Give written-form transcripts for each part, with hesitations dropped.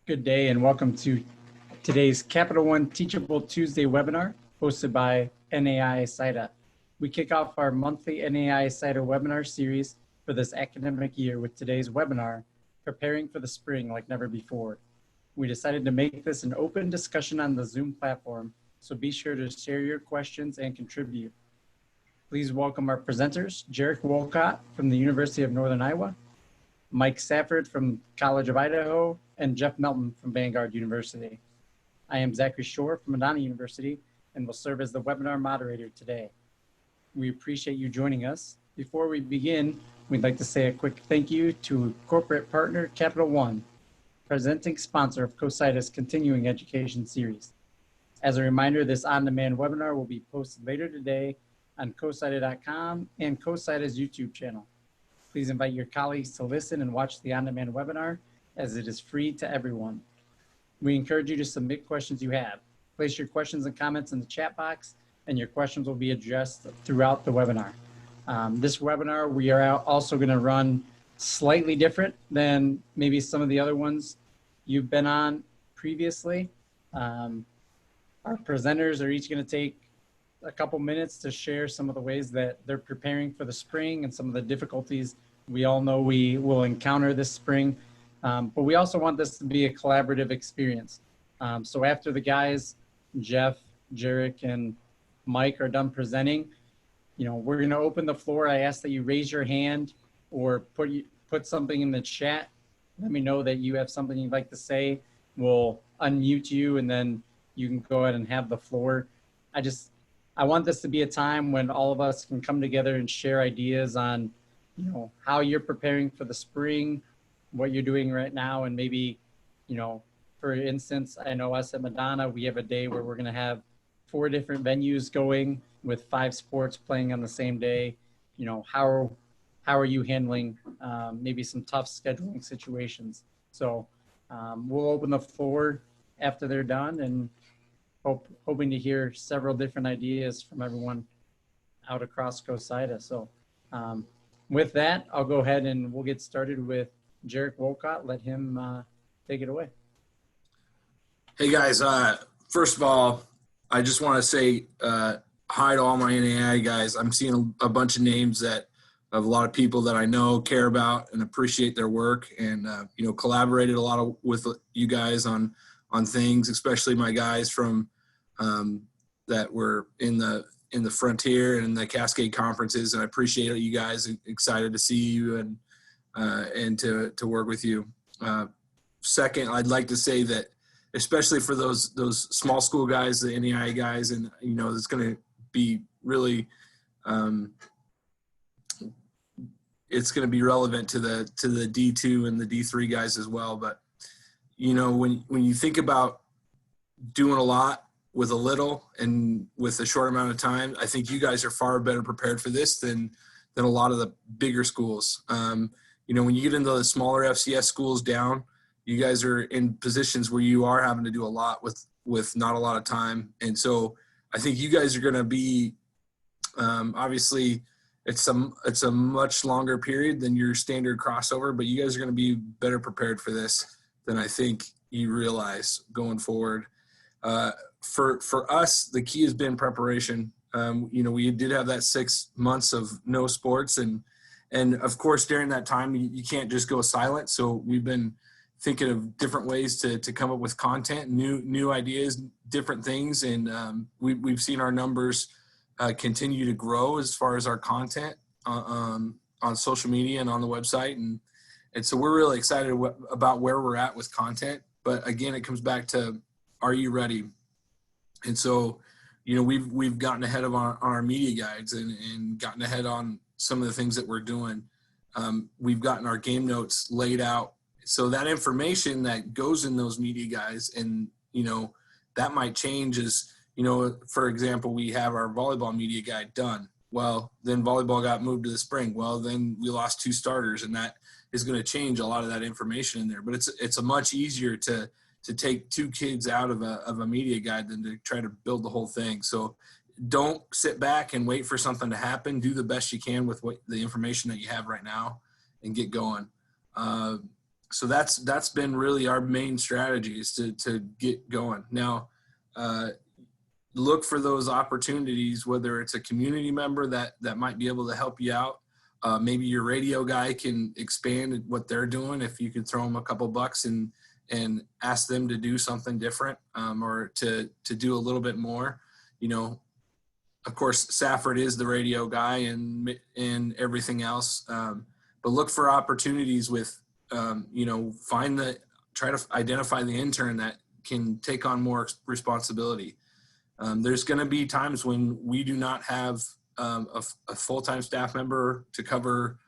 Good day and welcome to today's Capital One Teachable Tuesday webinar hosted by NAIA-SIDA. We kick off our monthly NAIA-SIDA webinar series for this academic year with today's webinar, Preparing for the Spring Like Never Before. We decided to make this an open discussion on the Zoom platform, so be sure to share your questions and contribute. Please welcome our presenters, Jerek Wolcott from the University of Northern Iowa, Mike Safford from College of Idaho, and Jeff Melton from Vanguard University. I am Zachary Shore from Madonna University and will serve as the webinar moderator today. We appreciate you joining us. Before we begin, we'd like to say a quick thank you to corporate partner Capital One, presenting sponsor of CoSIDA's continuing education series. As a reminder, this on-demand webinar will be posted later today on CoSIDA.com and CoSIDA's YouTube channel. Please invite your colleagues to listen and watch the on-demand webinar as it is free to everyone. We encourage you to submit questions you have. Place your questions and comments in the chat box and your questions will be addressed throughout the webinar. This webinar, we are also going to run slightly different than maybe some of the other ones you've been on previously. Our presenters are each going to take a couple minutes to share some of the ways that they're preparing for the spring and some of the difficulties we all know we will encounter this spring. But we also want this to be a collaborative experience. So after the guys, Jeff, Jerek, and Mike are done presenting, we're going to open the floor. I ask that you raise your hand or put something in the chat. Let me know that you have something you'd like to say. We'll unmute you and then you can go ahead and have the floor. I want this to be a time when all of us can come together and share ideas on, how you're preparing for the spring, what you're doing right now, and maybe, for instance, I know us at Madonna, we have a day where we're going to have 4 different venues going with 5 sports playing on the same day. How are you handling maybe some tough scheduling situations? So we'll open the floor after they're done and hoping to hear several different ideas from everyone out across CoSIDA. So with that, I'll go ahead and we'll get started with Jerek Wolcott. Let him take it away. Hey guys, first of all, I just want to say hi to all my NAI guys. I'm seeing a bunch of names that of a lot of people that I know, care about, and appreciate their work, and collaborated a lot with you guys on things, especially my guys from that were in the Frontier and the Cascade conferences, and I appreciate you guys. Excited to see you and to work with you. Second, I'd like to say that especially for those small school guys, the NAI guys, and it's going to be really it's going to be relevant to the D2 and the D3 guys as well. But when you think about doing a lot with a little and with a short amount of time, I think you guys are far better prepared for this than a lot of the bigger schools. When you get into the smaller FCS schools down, you guys are in positions where you are having to do a lot with not a lot of time. And so I think you guys are going to be, obviously it's a much longer period than your standard crossover, but you guys are going to be better prepared for this than I think you realize going forward. For us, the key has been preparation. We did have that 6 months of no sports, and of course during that time you can't just go silent. So we've been thinking of different ways to come up with content, new ideas, different things, and we've seen our numbers continue to grow as far as our content on social media and on the website, and so we're really excited about where we're at with content. But again, it comes back to, are you ready? And so, we've gotten ahead of our media guides and gotten ahead on some of the things that we're doing. We've gotten our game notes laid out. So that information that goes in those media guides, and, that might change as, for example, we have our volleyball media guide done. Well, then volleyball got moved to the spring. Well, then we lost 2 starters, and that is going to change a lot of that information in there. But it's a much easier to take 2 kids out of a media guide than to try to build the whole thing. So don't sit back and wait for something to happen. Do the best you can with the information that you have right now and get going. so that's been really our main strategy, is to get going. Now, look for those opportunities, whether it's a community member that might be able to help you out. Maybe your radio guy can expand what they're doing. If you could throw them a couple bucks and ask them to do something different, or to do a little bit more. You know, of course, Safford is the radio guy and everything else. But look for opportunities with, you know, try to identify the intern that can take on more responsibility. There's going to be times when we do not have a full-time staff member to cover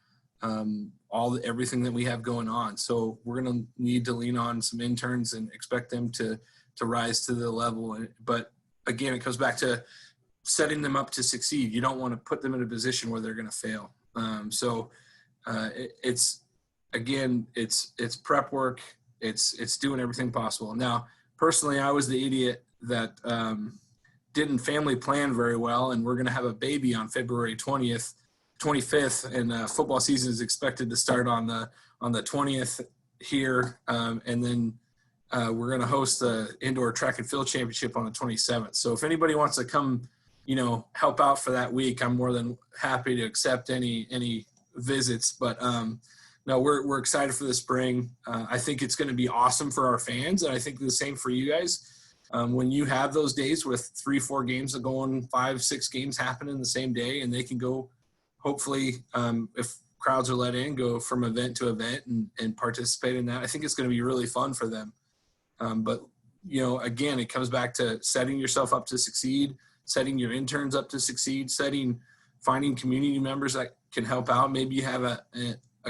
everything that we have going on. So we're going to need to lean on some interns and expect them to rise to the level. But again, it comes back to setting them up to succeed. You don't want to put them in a position where they're going to fail. It's prep work. It's doing everything possible. Now, personally, I was the idiot that didn't family plan very well, and we're going to have a baby on February 25th, and football season is expected to start on the 20th here, and then we're going to host the indoor track and field championship on the 27th. So if anybody wants to come, you know, help out for that week, I'm more than happy to accept any visits. But no, we're excited for the spring. I think it's going to be awesome for our fans, and I think the same for you guys. When you have those days with 3-4 games going, 5-6 games happen in the same day, and they can go, hopefully, if crowds are let in, go from event to event and participate in that. I think it's going to be really fun for them. But, you know, again, it comes back to setting yourself up to succeed, setting your interns up to succeed, finding community members that can help out. Maybe you have a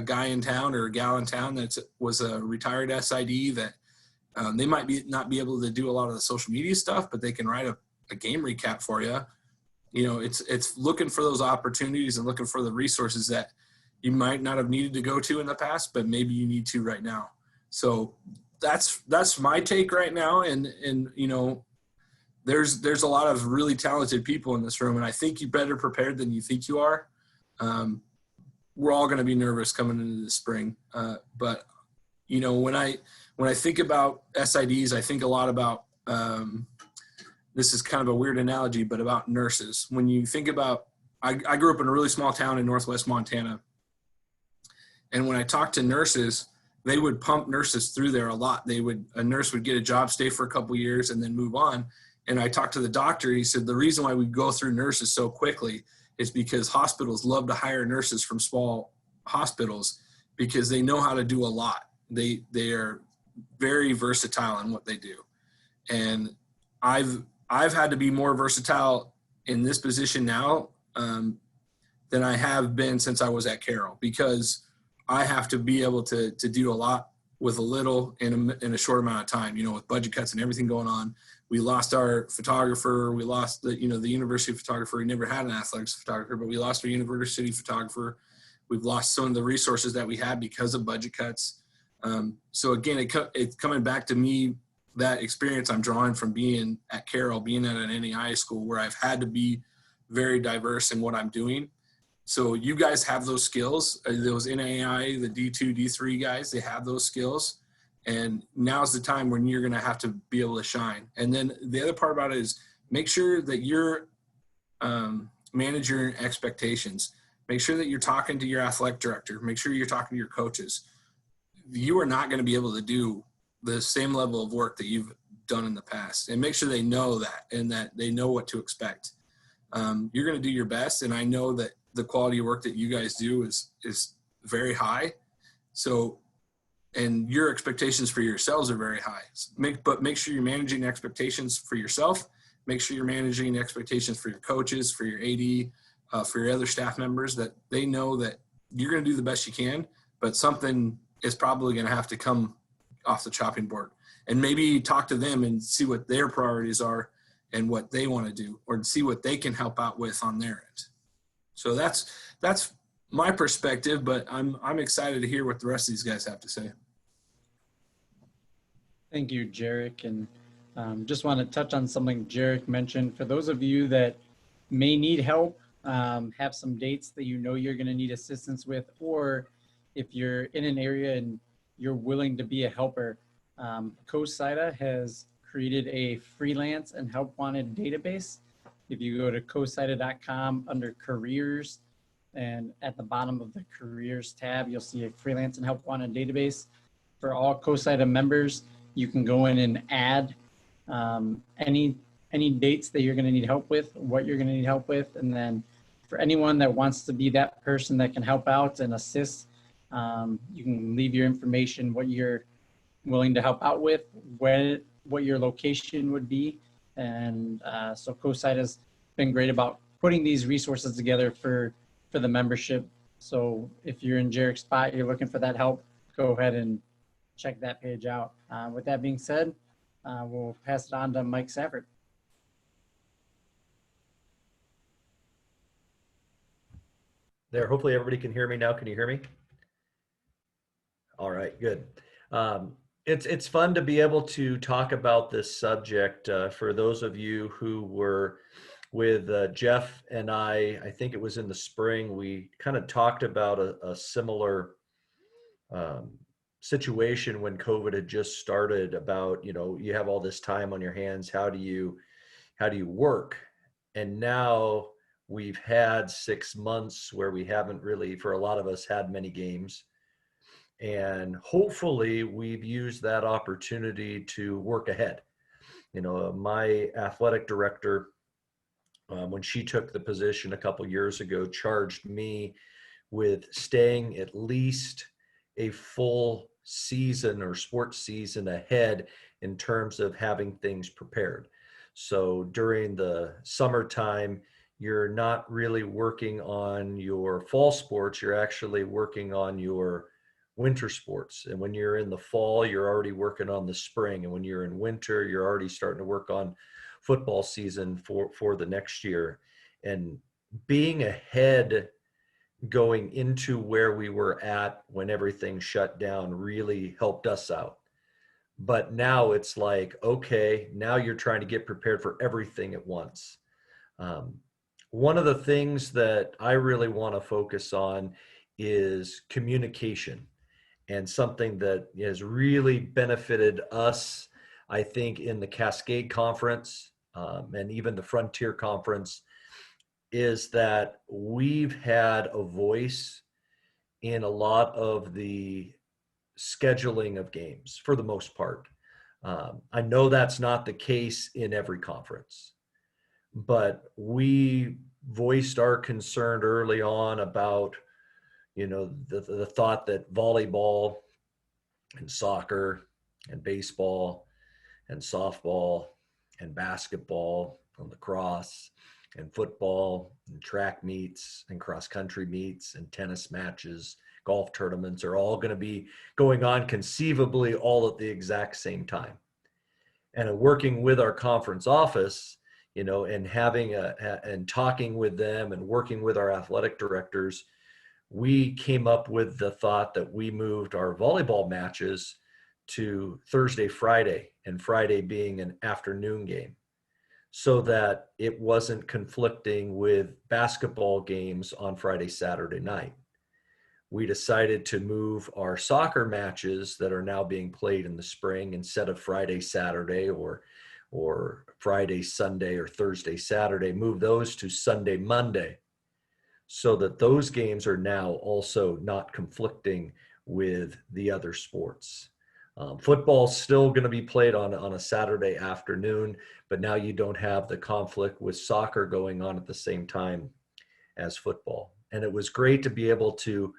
guy in town or a gal in town that was a retired SID that they might not be able to do a lot of the social media stuff, but they can write a game recap for you. You know, it's looking for those opportunities and looking for the resources that you might not have needed to go to in the past, but maybe you need to right now. So that's my take right now. And you know, there's a lot of really talented people in this room, and I think you're better prepared than you think you are. We're all going to be nervous coming into the spring. But you know, when I think about SIDs, I think a lot about, this is kind of a weird analogy, but about nurses. When you think about, I grew up in a really small town in Northwest Montana. And when I talked to nurses, they would pump nurses through there a lot. A nurse would get a job, stay for a couple years, and then move on. And I talked to the doctor. He said the reason why we go through nurses so quickly is because hospitals love to hire nurses from small hospitals because they know how to do a lot. They are very versatile in what they do. And I've had to be more versatile in this position now than I have been since I was at Carroll, because I have to be able to do a lot with a little in a short amount of time, you know, with budget cuts and everything going on. We lost our photographer. We lost the university photographer. We never had an athletics photographer, but we lost our university photographer. We've lost some of the resources that we had because of budget cuts. So again, it's coming back to me, that experience I'm drawing from being at Carroll, being at an NAIA school where I've had to be very diverse in what I'm doing. So you guys have those skills, those NAIA, the D2, D3 guys, they have those skills. And now's the time when you're going to have to be able to shine. And then the other part about it is make sure that you're managing your expectations. Make sure that you're talking to your athletic director. Make sure you're talking to your coaches. You are not going to be able to do the same level of work that you've done in the past, and make sure they know that, and that they know what to expect. You're going to do your best. And I know that the quality of work that you guys do is very high. So, and your expectations for yourselves are very high. But make sure you're managing expectations for yourself. Make sure you're managing expectations for your coaches, for your AD, for your other staff members, that they know that you're going to do the best you can, but something is probably going to have to come off the chopping board. And maybe talk to them and see what their priorities are and what they want to do, or see what they can help out with on their end. So that's my perspective, but I'm excited to hear what the rest of these guys have to say. Thank you, Jerek. And just want to touch on something Jerek mentioned. For those of you that may need help, have some dates that you know you're going to need assistance with, or if you're in an area and you're willing to be a helper. CoSIDA has created a freelance and help wanted database. If you go to cosida.com under careers, and at the bottom of the careers tab, you'll see a freelance and help wanted database. For all CoSIDA members, you can go in and add any dates that you're going to need help with, what you're going to need help with, and then for anyone that wants to be that person that can help out and assist, you can leave your information, what you're willing to help out with, what your location would be. And so CoSIDA has been great about putting these resources together for the membership. So if you're in Jerek's spot, you're looking for that help, go ahead and check that page out. With that being said, we'll pass it on to Mike Safford. There, hopefully everybody can hear me now. Can you hear me? All right, good. It's fun to be able to talk about this subject. For those of you who were with Jeff and I think it was in the spring, we kind of talked about a similar situation when COVID had just started about, you have all this time on your hands. How do you work? And now we've had 6 months where we haven't really, for a lot of us, had many games. And hopefully we've used that opportunity to work ahead. My athletic director, when she took the position a couple years ago, charged me with staying at least a full season or sports season ahead in terms of having things prepared. So during the summertime, you're not really working on your fall sports, you're actually working on your winter sports. And when you're in the fall, you're already working on the spring. And when you're in winter, you're already starting to work on football season for the next year. And being ahead going into where we were at when everything shut down really helped us out. But now it's like, okay, now you're trying to get prepared for everything at once. One of the things that I really want to focus on is communication, and something that has really benefited us, I think, in the Cascade Conference and even the Frontier Conference, is that we've had a voice in a lot of the scheduling of games for the most part. I know that's not the case in every conference, but we voiced our concern early on about, the thought that volleyball and soccer and baseball and softball and basketball and lacrosse and football and track meets and cross country meets and tennis matches, golf tournaments are all going to be going on conceivably all at the exact same time. And working with our conference office, and having and talking with them and working with our athletic directors, we came up with the thought that we moved our volleyball matches to Thursday, Friday, and Friday being an afternoon game, so that it wasn't conflicting with basketball games on Friday, Saturday night. We decided to move our soccer matches that are now being played in the spring, instead of Friday, Saturday, or Friday, Sunday, or Thursday, Saturday, move those to Sunday, Monday, so that those games are now also not conflicting with the other sports. Football's still going to be played on a Saturday afternoon, but now you don't have the conflict with soccer going on at the same time as football. And it was great to be able to,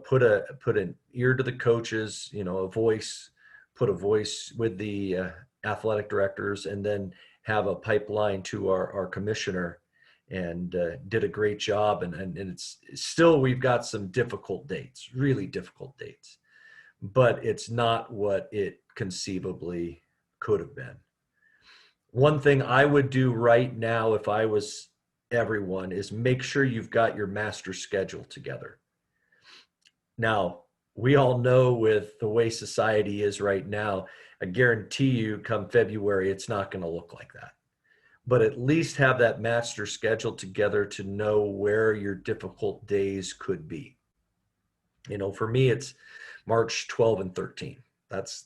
put an ear to the coaches, put a voice with the athletic directors, and then have a pipeline to our commissioner, and did a great job. And it's still, we've got some difficult dates, really difficult dates, but it's not what it conceivably could have been. One thing I would do right now if I was everyone is make sure you've got your master schedule together. Now, we all know with the way society is right now, I guarantee you come February, it's not going to look like that. But at least have that master schedule together to know where your difficult days could be. For me, it's March 12 and 13. That's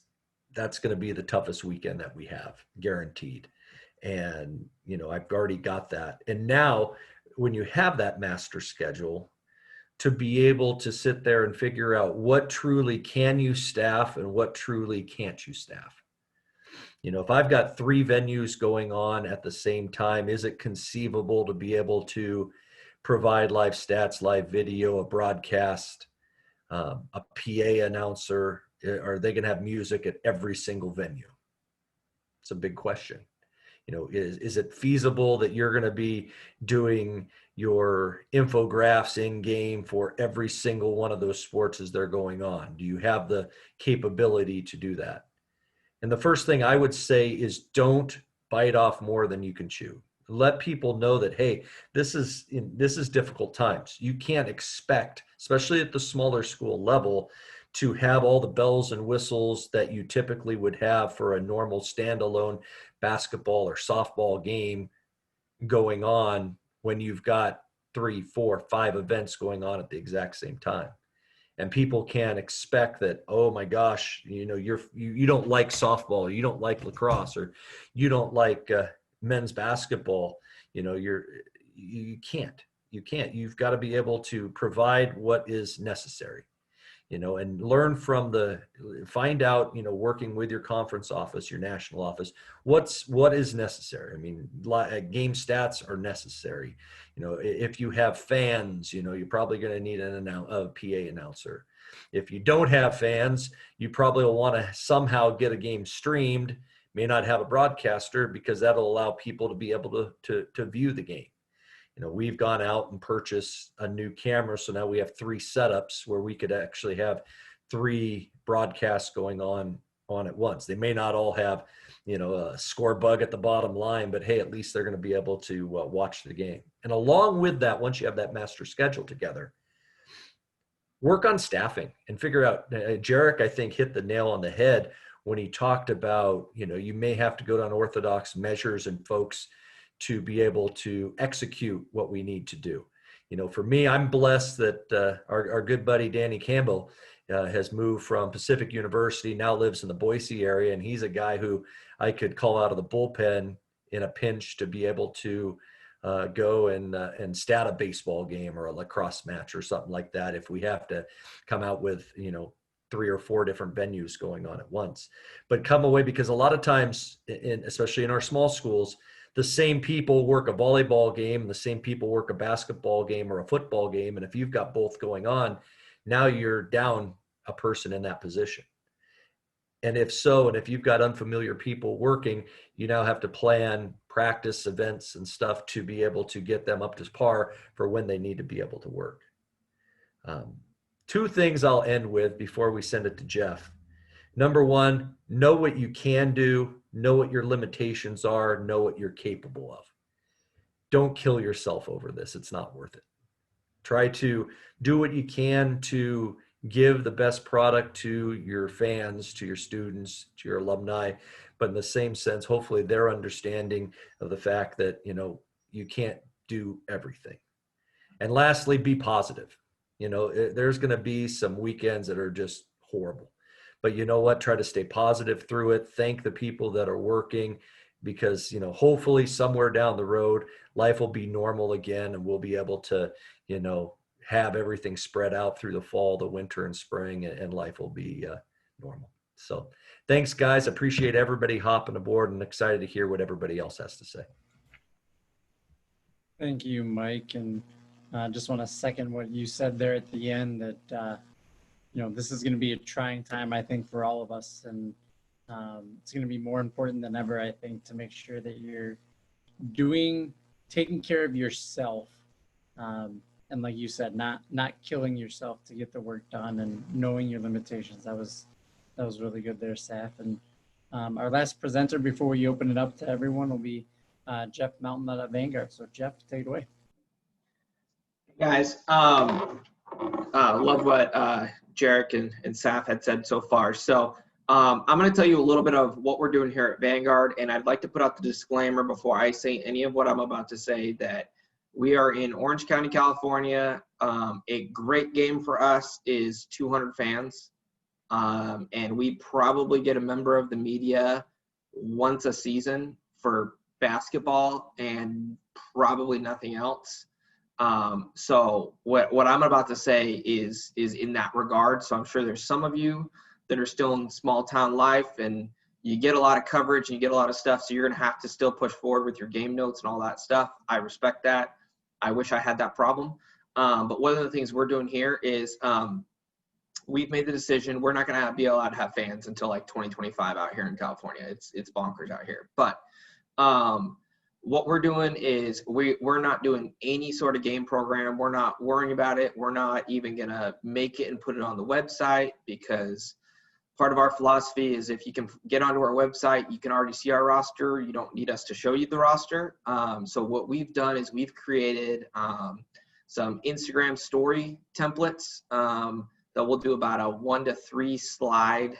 going to be the toughest weekend that we have, guaranteed. And, you know, I've already got that. And now when you have that master schedule, to be able to sit there and figure out what truly can you staff and what truly can't you staff. You know, if I've got 3 venues going on at the same time, is it conceivable to be able to provide live stats, live video, a broadcast, a PA announcer? Are they going to have music at every single venue? It's a big question. You know, is it feasible that you're going to be doing your infographs in game for every single one of those sports as they're going on? Do you have the capability to do that? And the first thing I would say is don't bite off more than you can chew. Let people know that, hey, this is difficult times. You can't expect, especially at the smaller school level, to have all the bells and whistles that you typically would have for a normal standalone basketball or softball game going on when you've got 3, 4, 5 events going on at the exact same time. And people can't expect that, oh my gosh, you know, you don't like softball, you don't like lacrosse, or you don't like men's basketball. You know, you can't. You've got to be able to provide what is necessary, you know, and find out, you know, working with your conference office, your national office, what is necessary. I mean, game stats are necessary. You know, if you have fans, you know, you're probably going to need a PA announcer. If you don't have fans, you probably will want to somehow get a game streamed, may not have a broadcaster, because that'll allow people to be able to view the game. You know, we've gone out and purchased a new camera. So now we have 3 setups where we could actually have 3 broadcasts going on at once. They may not all have, you know, a score bug at the bottom line, but hey, at least they're going to be able to watch the game. And along with that, once you have that master schedule together, work on staffing and figure out, Jerek, I think, hit the nail on the head when he talked about, you know, you may have to go to unorthodox measures and folks to be able to execute what we need to do. You know, for me, I'm blessed that our good buddy Danny Campbell has moved from Pacific University, now lives in the Boise area, and he's a guy who I could call out of the bullpen in a pinch to be able to go and stat a baseball game or a lacrosse match or something like that if we have to come out with, you know, 3 or 4 different venues going on at once. But come away, because a lot of times, especially in our small schools, the same people work a volleyball game, and the same people work a basketball game or a football game. And if you've got both going on, now you're down a person in that position. And if you've got unfamiliar people working, you now have to plan practice events and stuff to be able to get them up to par for when they need to be able to work. 2 things I'll end with before we send it to Jeff. Number 1, know what you can do, know what your limitations are, know what you're capable of. Don't kill yourself over this. It's not worth it. Try to do what you can to give the best product to your fans, to your students, to your alumni, but in the same sense, hopefully they're understanding of the fact that, you know, you can't do everything. And lastly, be positive. You know, there's going to be some weekends that are just horrible. But you know what? Try to stay positive through it. Thank the people that are working, because, you know, hopefully somewhere down the road, life will be normal again, and we'll be able to, you know, have everything spread out through the fall, the winter, and spring, and life will be normal. So thanks, guys. Appreciate everybody hopping aboard, and excited to hear what everybody else has to say. Thank you, Mike. And I just want to second what you said there at the end, that you know, this is going to be a trying time, I think, for all of us. And it's going to be more important than ever, I think, to make sure that you're taking care of yourself. And like you said, not killing yourself to get the work done, and knowing your limitations. That was really good there, Saf. And our last presenter before we open it up to everyone will be Jeff Melton out of Vanguard. So Jeff, take it away. Guys, love what Jerek and Saf had said so far. So I'm going to tell you a little bit of what we're doing here at Vanguard, and I'd like to put out the disclaimer before I say any of what I'm about to say, that we are in Orange County, California. A great game for us is 200 fans. And we probably get a member of the media once a season for basketball and probably nothing else. So what I'm about to say is in that regard. So I'm sure there's some of you that are still in small town life and you get a lot of coverage and you get a lot of stuff. So you're going to have to still push forward with your game notes and all that stuff. I respect that. I wish I had that problem. But one of the things we're doing here is we've made the decision we're not going to be allowed to have fans until like 2025 out here in California. It's bonkers out here. But what we're doing is we're not doing any sort of game program. We're not worrying about it. We're not even going to make it and put it on the website, because part of our philosophy is if you can get onto our website, you can already see our roster. You don't need us to show you the roster. So what we've done is we've created some Instagram story templates that we'll do about a 1 to 3 slide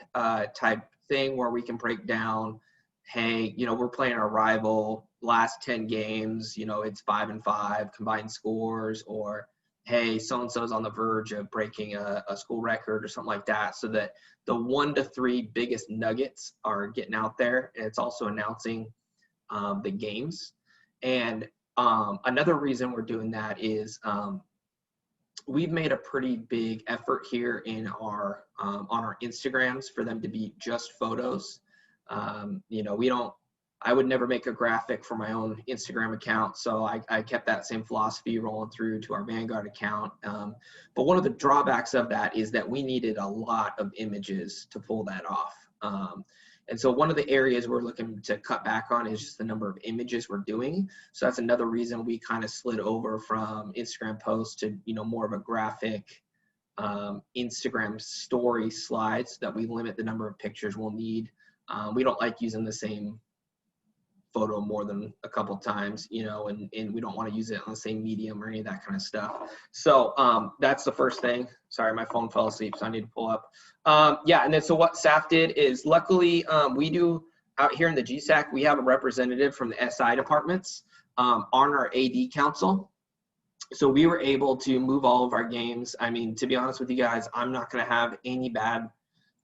type thing where we can break down, hey, we're playing our rival last 10 games, it's 5-5 combined scores, or hey, so-and-so's on the verge of breaking a school record or something like that, so that the 1 to 3 biggest nuggets are getting out there. And it's also announcing the games. And another reason we're doing that is we've made a pretty big effort here in our on our Instagrams for them to be just photos. I would never make a graphic for my own Instagram account, so I kept that same philosophy rolling through to our Vanguard account. But one of the drawbacks of that is that we needed a lot of images to pull that off. And so one of the areas we're looking to cut back on is just the number of images we're doing. So that's another reason we kind of slid over from Instagram posts to, more of a graphic Instagram story slides, so that we limit the number of pictures we'll need. We don't like using the same photo more than a couple times, and we don't want to use it on the same medium or any of that kind of stuff. So that's the first thing. Sorry, my phone fell asleep, so I need to pull up. And then so what SAF did is, luckily we do out here in the GSAC, we have a representative from the SI departments on our AD council. So we were able to move all of our games. I mean, to be honest with you guys, I'm not going to have any bad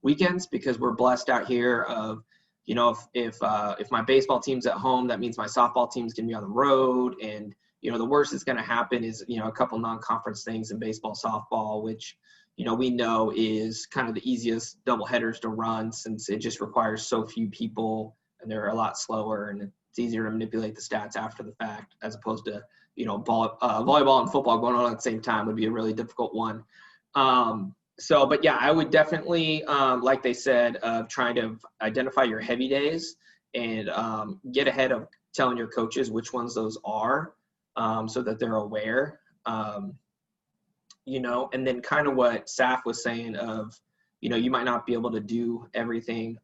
weekends because we're blessed out here of, if my baseball team's at home, that means my softball team's going to be on the road. And, the worst that's going to happen is, a couple non-conference things in baseball, softball, which, we know is kind of the easiest double headers to run, since it just requires so few people and they're a lot slower, and it's easier to manipulate the stats after the fact, as opposed to, volleyball and football going on at the same time would be a really difficult one. But yeah, I would definitely, like they said, trying to identify your heavy days and get ahead of telling your coaches which ones those are, so that they're aware, and then kind of what Saf was saying of, you might not be able to do everything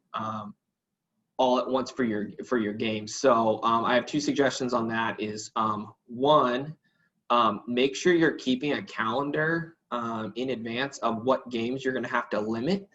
all at once for your games. So I have 2 suggestions on that is, one, make sure you're keeping a calendar in advance of what games you're going to have to limit.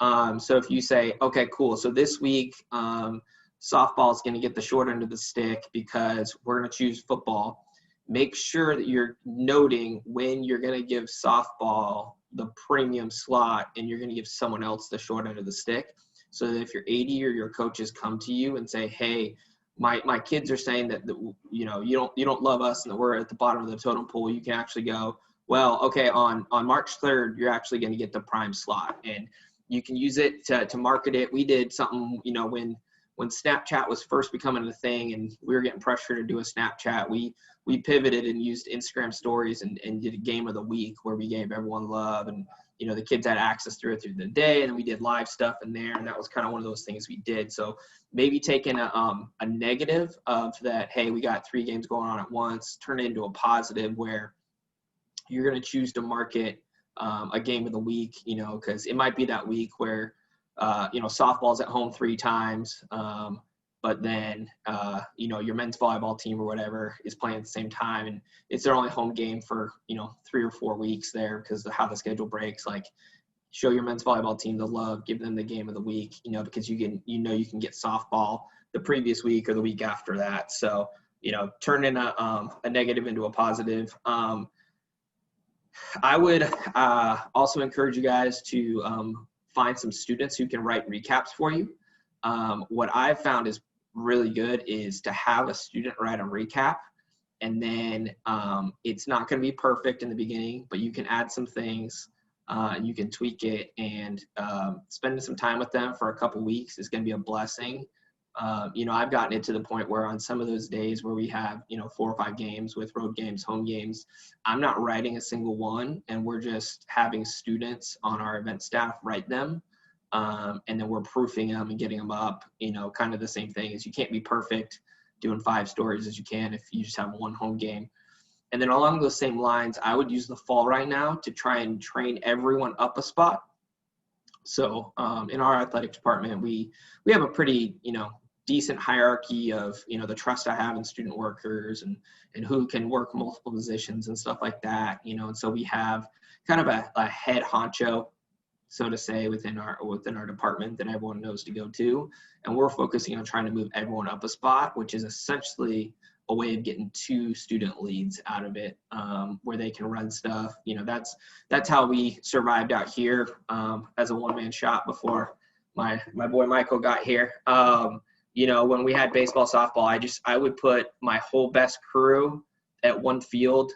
So if you say, okay, cool, so this week softball is going to get the short end of the stick because we're going to choose football, make sure that you're noting when you're going to give softball the premium slot and you're going to give someone else the short end of the stick. So that if your AD or your coaches come to you and say, hey, my kids are saying that you don't love us and that we're at the bottom of the totem pole, you can actually go, well, okay, on March 3rd, you're actually going to get the prime slot, and you can use it to market it. We did something, when Snapchat was first becoming a thing and we were getting pressure to do a Snapchat, we pivoted and used Instagram stories and did a game of the week where we gave everyone love, and the kids had access through the day, and then we did live stuff in there, and that was kind of one of those things we did. So maybe taking a negative of that, hey, we got 3 games going on at once, turn it into a positive where you're going to choose to market a game of the week, because it might be that week where, softball's at home 3 times, but then, your men's volleyball team or whatever is playing at the same time, and it's their only home game for, 3 or 4 weeks there because of how the schedule breaks. Like, show your men's volleyball team the love, give them the game of the week, because you can get softball the previous week or the week after that. So, turn in a negative into a positive. I would also encourage you guys to find some students who can write recaps for you. What I've found is really good is to have a student write a recap, and then it's not going to be perfect in the beginning, but you can add some things and you can tweak it, and spending some time with them for a couple weeks is going to be a blessing. I've gotten it to the point where on some of those days where we have, 4 or 5 games with road games, home games, I'm not writing a single one, and we're just having students on our event staff write them. And then we're proofing them and getting them up, kind of the same thing as you can't be perfect doing 5 stories as you can if you just have one home game. And then along those same lines, I would use the fall right now to try and train everyone up a spot. So in our athletic department, we have a pretty, decent hierarchy of, the trust I have in student workers and who can work multiple positions and stuff like that, and so we have kind of a head honcho, so to say, within our department that everyone knows to go to. And we're focusing on trying to move everyone up a spot, which is essentially a way of getting 2 student leads out of it, where they can run stuff. That's how we survived out here as a one-man shop before my boy Michael got here. When we had baseball, softball, I would put my whole best crew at one field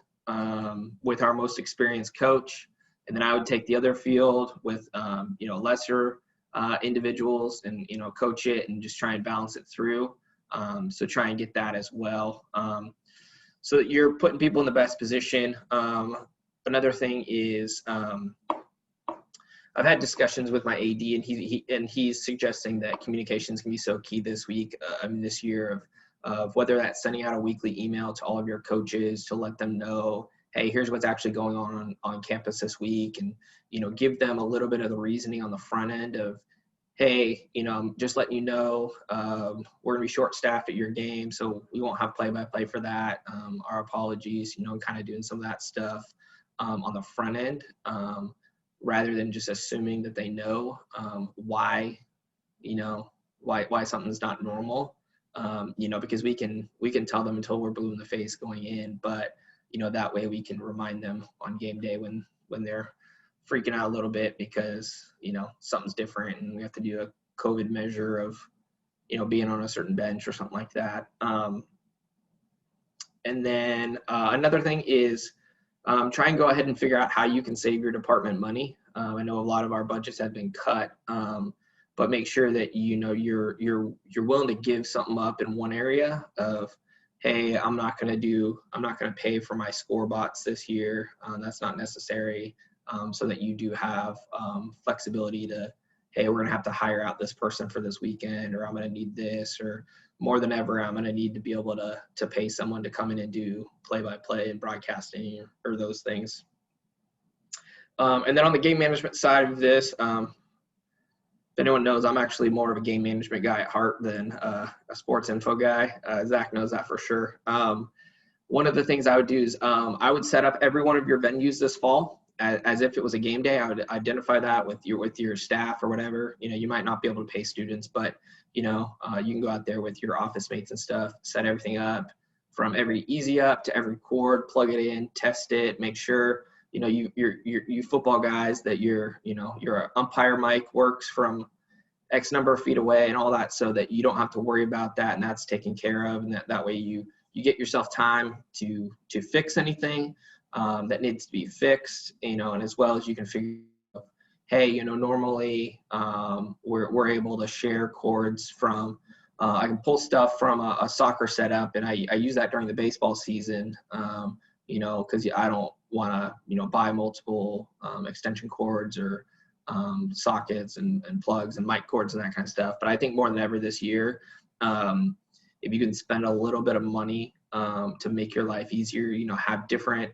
with our most experienced coach. And then I would take the other field with, lesser individuals and, coach it and just try and balance it through. So try and get that as well. So that you're putting people in the best position. Another thing is I've had discussions with my AD, and he's suggesting that communications can be so key this year of whether that's sending out a weekly email to all of your coaches to let them know, hey, here's what's actually going on campus this week, and give them a little bit of the reasoning on the front end of, hey, just letting you know, we're gonna be short-staffed at your game, so we won't have play-by-play for that. Our apologies, kind of doing some of that stuff on the front end, rather than just assuming that they know why something's not normal. Because we can tell them until we're blue in the face going in, but that way we can remind them on game day when they're freaking out a little bit because, something's different and we have to do a COVID measure of, being on a certain bench or something like that. And then another thing is try and go ahead and figure out how you can save your department money. I know a lot of our budgets have been cut, but make sure that, you're willing to give something up in one area of, hey, I'm not going to pay for my score bots this year. That's not necessary. So that you do have flexibility to, hey, we're going to have to hire out this person for this weekend, or I'm going to need this, or more than ever, I'm going to need to be able to pay someone to come in and do play-by-play and broadcasting or those things. And then on the game management side of this, if anyone knows, I'm actually more of a game management guy at heart than a sports info guy. Zach knows that for sure. One of the things I would do is I would set up every one of your venues this fall as if it was a game day. I would identify that with your staff or whatever. You might not be able to pay students, but you can go out there with your office mates and stuff, set everything up from every easy up to every chord, plug it in, test it, make sure you football guys that your umpire mic works from X number of feet away and all that, so that you don't have to worry about that, and that's taken care of, and that way you get yourself time to fix anything that needs to be fixed, and as well as you can figure out, hey, normally we're able to share cords from, I can pull stuff from a soccer setup, and I use that during the baseball season, because I don't want to, buy multiple extension cords or sockets and plugs and mic cords and that kind of stuff. But I think more than ever this year, if you can spend a little bit of money to make your life easier, have different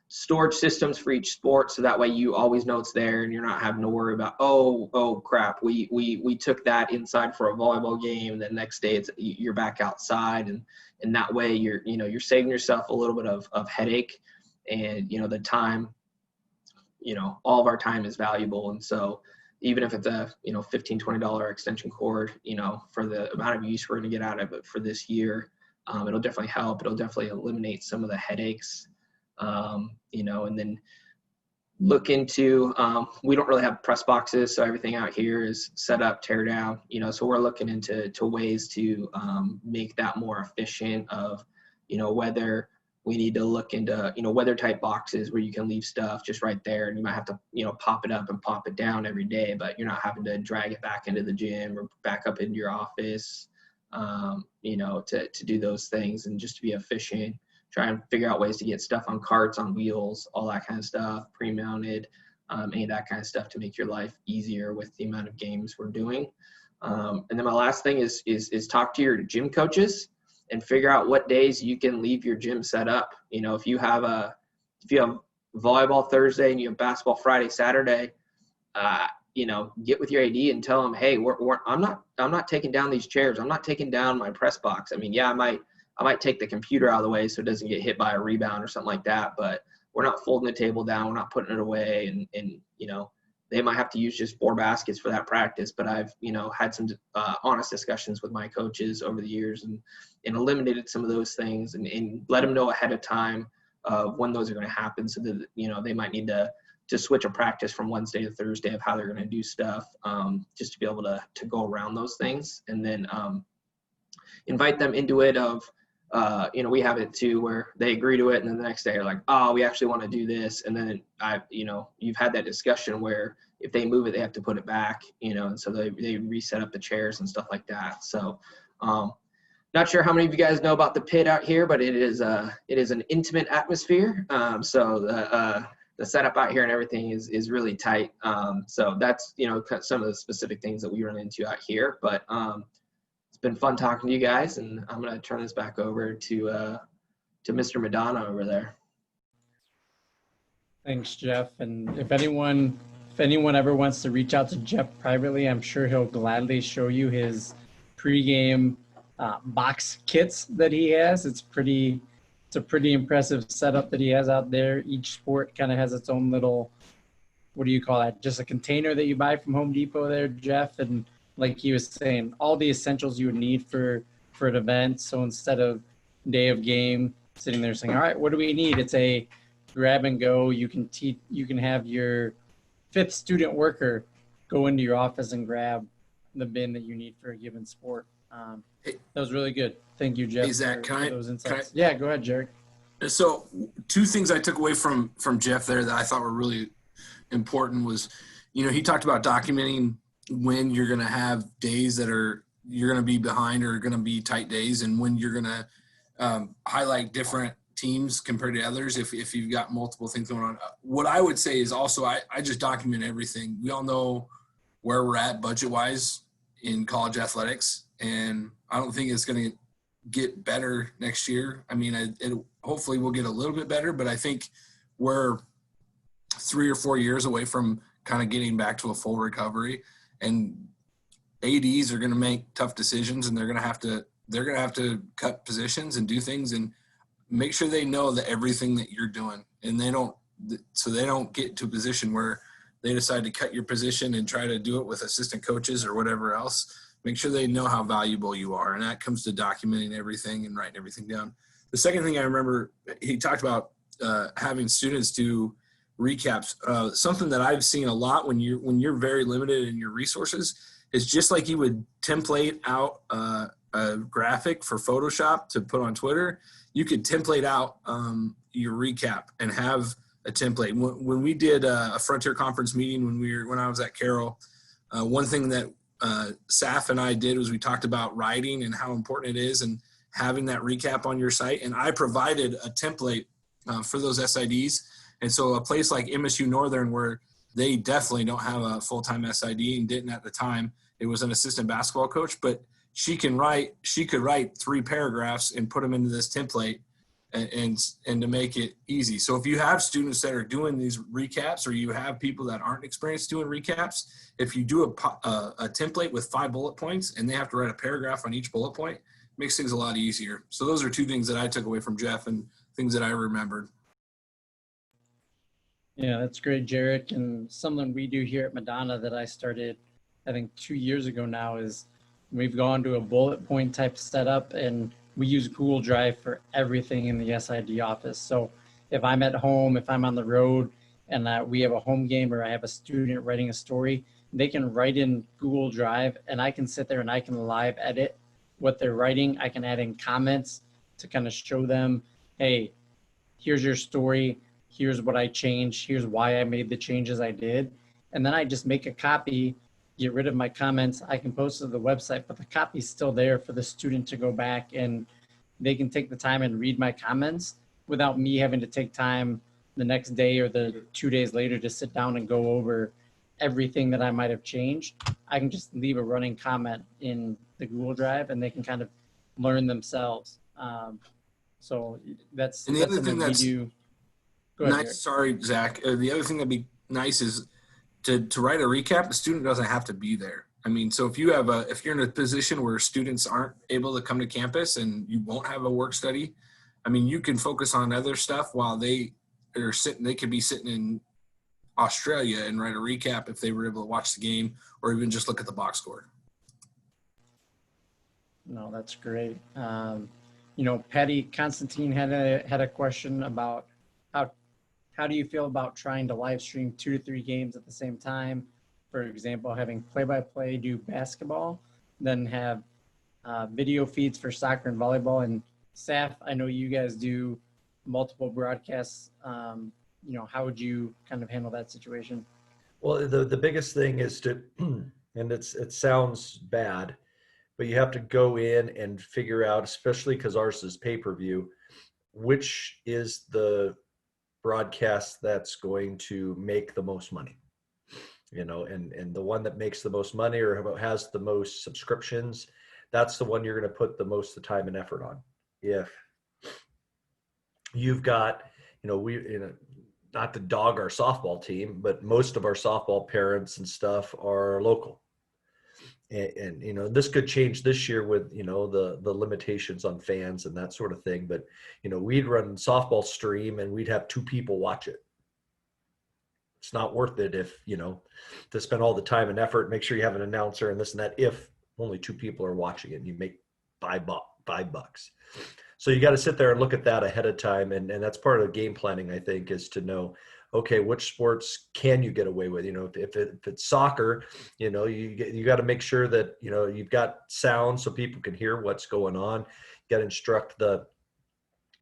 storage systems for each sport, so that way you always know it's there and you're not having to worry about, oh crap, we took that inside for a volleyball game, the next day you're back outside, and that way you're saving yourself a little bit of headache, and the time, all of our time is valuable, and so even if it's a $15-20 extension cord, for the amount of use we're going to get out of it for this year, it'll definitely help. It'll definitely eliminate some of the headaches. And then look into, we don't really have press boxes, so everything out here is set up, tear down, so we're looking into ways to make that more efficient of, whether we need to look into, weather type boxes where you can leave stuff just right there, and you might have to, pop it up and pop it down every day, but you're not having to drag it back into the gym or back up into your office, to do those things and just to be efficient. Try and figure out ways to get stuff on carts, on wheels, all that kind of stuff, pre-mounted, any of that kind of stuff to make your life easier with the amount of games we're doing. And then my last thing is talk to your gym coaches and figure out what days you can leave your gym set up. If you have volleyball Thursday and you have basketball Friday, Saturday, get with your AD and tell them, hey, I'm not taking down these chairs. I'm not taking down my press box. I mean, yeah, I might take the computer out of the way so it doesn't get hit by a rebound or something like that, but we're not folding the table down. We're not putting it away. And they might have to use just 4 baskets for that practice. But I've, had some honest discussions with my coaches over the years and eliminated some of those things and let them know ahead of time when those are going to happen so that, they might need to switch a practice from Wednesday to Thursday of how they're going to do stuff, just to be able to go around those things. And then invite them into it of, we have it too where they agree to it and then the next day they're like, oh, we actually want to do this. And then you've had that discussion where if they move it, they have to put it back, and so they reset up the chairs and stuff like that. So not sure how many of you guys know about the pit out here, but it is an intimate atmosphere. So the setup out here and everything is really tight. So that's, some of the specific things that we run into out here, but it's been fun talking to you guys, and I'm going to turn this back over to Mr. Madonna over there. Thanks, Jeff. And if anyone ever wants to reach out to Jeff privately, I'm sure he'll gladly show you his pregame box kits that he has. It's a pretty impressive setup that he has out there. Each sport kind of has its own little, what do you call that? Just a container that you buy from Home Depot there, Jeff. And like he was saying, all the essentials you would need for an event. So instead of day of game sitting there saying, all right, what do we need? It's a grab and go. You can have your 5th student worker go into your office and grab the bin that you need for a given sport. That was really good. Thank you, Jeff. Hey, Zach, for those insights. Yeah, go ahead, Jerek. So 2 things I took away from Jeff there that I thought were really important was, he talked about documenting when you're going to have days that you're going to be behind or going to be tight days, and when you're going to highlight different teams compared to others if you've got multiple things going on. What I would say is also I just document everything. We all know where we're at budget-wise in college athletics, and I don't think it's going to get better next year. I mean, hopefully we'll get a little bit better, but I think we're 3 or 4 years away from kind of getting back to a full recovery. And ADs are going to make tough decisions, and they're going to have to cut positions and do things and make sure they know that everything that you're doing, and they don't get to a position where they decide to cut your position and try to do it with assistant coaches or whatever else. Make sure they know how valuable you are. And that comes to documenting everything and writing everything down. The second thing I remember, he talked about having students do recaps. Something that I've seen a lot when you're very limited in your resources is just like you would template out a graphic for Photoshop to put on Twitter, you could template out your recap and have a template. When we did a Frontier Conference meeting when I was at Carroll, one thing that Saf and I did was we talked about writing and how important it is and having that recap on your site. And I provided a template for those SIDs. And so a place like MSU Northern, where they definitely don't have a full-time SID and didn't at the time, it was an assistant basketball coach, but she could write 3 paragraphs and put them into this template and to make it easy. So if you have students that are doing these recaps, or you have people that aren't experienced doing recaps, if you do a template with 5 bullet points and they have to write a paragraph on each bullet point, it makes things a lot easier. So those are 2 things that I took away from Jeff and things that I remembered. Yeah, that's great, Jerek. And something we do here at Madonna that I started, I think 2 years ago now, is we've gone to a bullet point type setup, and we use Google Drive for everything in the SID office. So if I'm at home, if I'm on the road, and we have a home game or I have a student writing a story, they can write in Google Drive and I can sit there and I can live edit what they're writing. I can add in comments to kind of show them, hey, here's your story. Here's what I changed. Here's why I made the changes I did. And then I just make a copy, get rid of my comments. I can post it to the website, but the copy's still there for the student to go back and they can take the time and read my comments without me having to take time the next day or the 2 days later to sit down and go over everything that I might have changed. I can just leave a running comment in the Google Drive and they can kind of learn themselves. So that's And the other something thing that's we do. Go ahead, Jerek. nice, sorry, Zach. The other thing that'd be nice is to write a recap. The student doesn't have to be there. I mean, so if you're in a position where students aren't able to come to campus and you won't have a work study, I mean, you can focus on other stuff while they could be sitting in Australia and write a recap if they were able to watch the game or even just look at the box score. No, that's great. Patty Constantine had a question about how do you feel about trying to live stream 2 to 3 games at the same time? For example, having play-by-play do basketball, then have video feeds for soccer and volleyball. And Saf, I know you guys do multiple broadcasts. How would you kind of handle that situation? Well, the biggest thing is to, and it sounds bad, but you have to go in and figure out, especially because ours is pay-per-view, which is the broadcast that's going to make the most money. And the one that makes the most money or has the most subscriptions, that's the one you're going to put the most of the time and effort on. If you've got, not to dog our softball team, but most of our softball parents and stuff are local. And this could change this year with, the limitations on fans and that sort of thing. But, we'd run softball stream and we'd have 2 people watch it. It's not worth it if, to spend all the time and effort, make sure you have an announcer and this and that, if only 2 people are watching it and you make $5. So you got to sit there and look at that ahead of time. And that's part of game planning, I think, is to know, okay, which sports can you get away with? If it's soccer, you got to make sure that, you've got sound so people can hear what's going on. You got to instruct the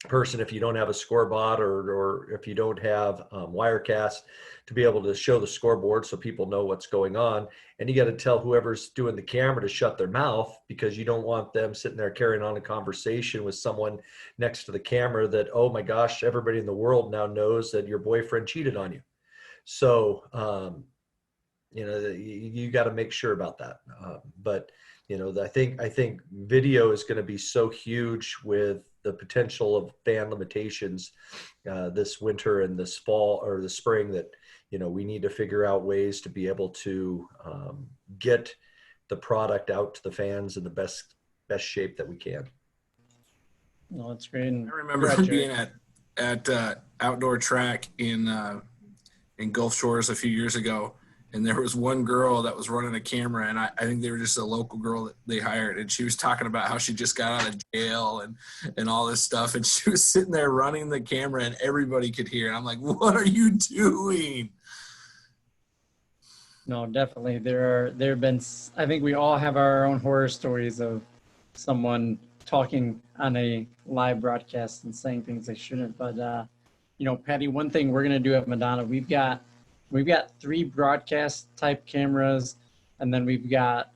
person, if you don't have a scoreboard or if you don't have Wirecast, to be able to show the scoreboard so people know what's going on. And you got to tell whoever's doing the camera to shut their mouth, because you don't want them sitting there carrying on a conversation with someone next to the camera that, oh my gosh, everybody in the world now knows that your boyfriend cheated on you. So, you got to make sure about that. But I think video is going to be so huge with the potential of fan limitations this winter and this fall or the spring that, we need to figure out ways to be able to get the product out to the fans in the best shape that we can. No, that's great. And I remember being at outdoor track in Gulf Shores a few years ago, and there was one girl that was running a camera, and I think they were just a local girl that they hired, and she was talking about how she just got out of jail and all this stuff, and she was sitting there running the camera, and everybody could hear. And I'm like, what are you doing? No, definitely. There have been, I think we all have our own horror stories of someone talking on a live broadcast and saying things they shouldn't. But, Patty, one thing we're going to do at Madonna, we've got 3 broadcast type cameras, and then we've got